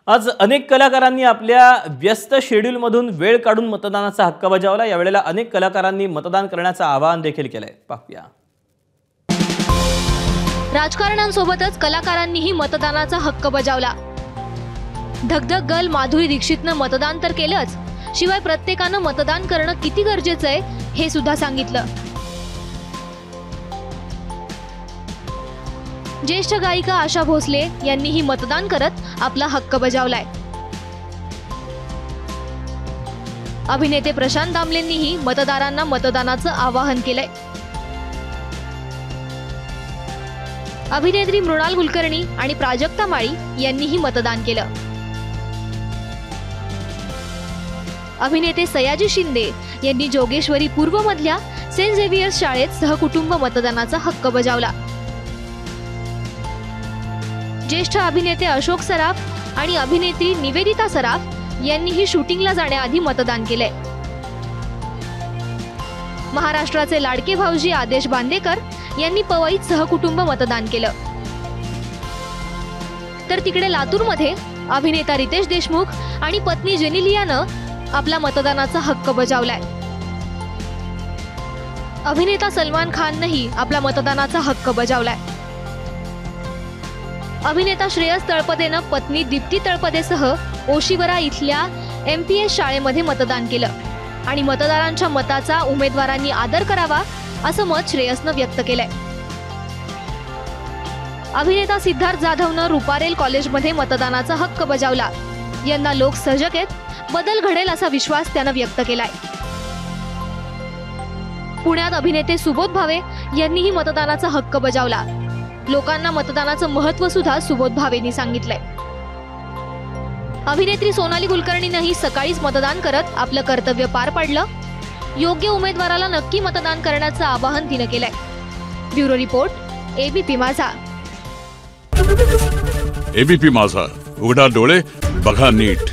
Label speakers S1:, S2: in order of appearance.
S1: आज अनेक कलाकारांनी आपल्या व्यस्त शेड्यूलमधून वेळ काढून मतदानाचा हक्क बजावला। या वेळेला अनेक कलाकारांनी मतदान करण्याचं आवाहन देखील केलंय। पाहूया।
S2: राजकारण्यांसोबतच कलाकारांनीही मतदानाचा हक्क बजावला। धगधग गर्ल माधुरी दीक्षितनं मतदान तर केलंच, शिवाय प्रत्येकानं मतदान करणं किती गरजेचं आहे हे सुद्धा सांगितलं। ज्येष्ठ गायिका आशा भोसले यांनीही मतदान करत आपला हक्क बजावलाय। अभिनेते प्रशांत दामलेंनीही मतदारांना मतदानाचं आवाहन केलंय। अभिनेत्री मृणाल कुलकर्णी आणि प्राजक्ता माळी यांनीही मतदान केलं। अभिनेते सयाजी शिंदे यांनी जोगेश्वरी पूर्व मधल्या सेंट झेवियर्स शाळेत सहकुटुंब मतदानाचा हक्क बजावला। ज्येष्ठ अभिनेते अशोक सराफ आणि अभिनेत्री निवेदिता सराफ यांनीही शूटिंगला जाण्याआधी मतदान केलंय। महाराष्ट्राचे लाडके भाऊजी आदेश बांदेकर यांनी पवईत सहकुटुंब मतदान केलं। तर तिकडे लातूरमध्ये अभिनेता रितेश देशमुख आणि पत्नी जेनिलियानं आपला मतदानाचा हक्क बजावलाय। अभिनेता सलमान खाननंही आपला मतदानाचा हक्क बजावलाय। अभिनेता श्रेयस तळपदेनं पत्नी दीप्ती तळपदेसह ओशिवरा इथल्या MPS शाळेमध्ये मतदान केलं आणि मतदारांच्या मताचा उमेदवारांनी आदर करावा असं मत श्रेयसनं व्यक्त केलंय। अभिनेता सिद्धार्थ जाधवनं रुपारेल कॉलेजमध्ये मतदानाचा हक्क बजावला। यंदा लोक सजग आहेत, बदल घडेल असा विश्वास त्यानं व्यक्त केलाय। पुण्यात अभिनेते सुबोध भावे यांनीही मतदानाचा हक्क बजावला। लोकांना मतदानाचं महत्त्व सुद्धा सुबोध भावेंनी सांगितलंय। अभिनेत्री सोनाली कुलकर्णीनंही सकाळीच मतदान करत आपलं कर्तव्य पार पाडलं। योग्य उमेदवाराला नक्की मतदान करण्याचं आवाहन तिनं केलंय। ब्युरो रिपोर्ट, ABP माझा।
S3: ABP माझा, उघडा डोळे बघा नीट।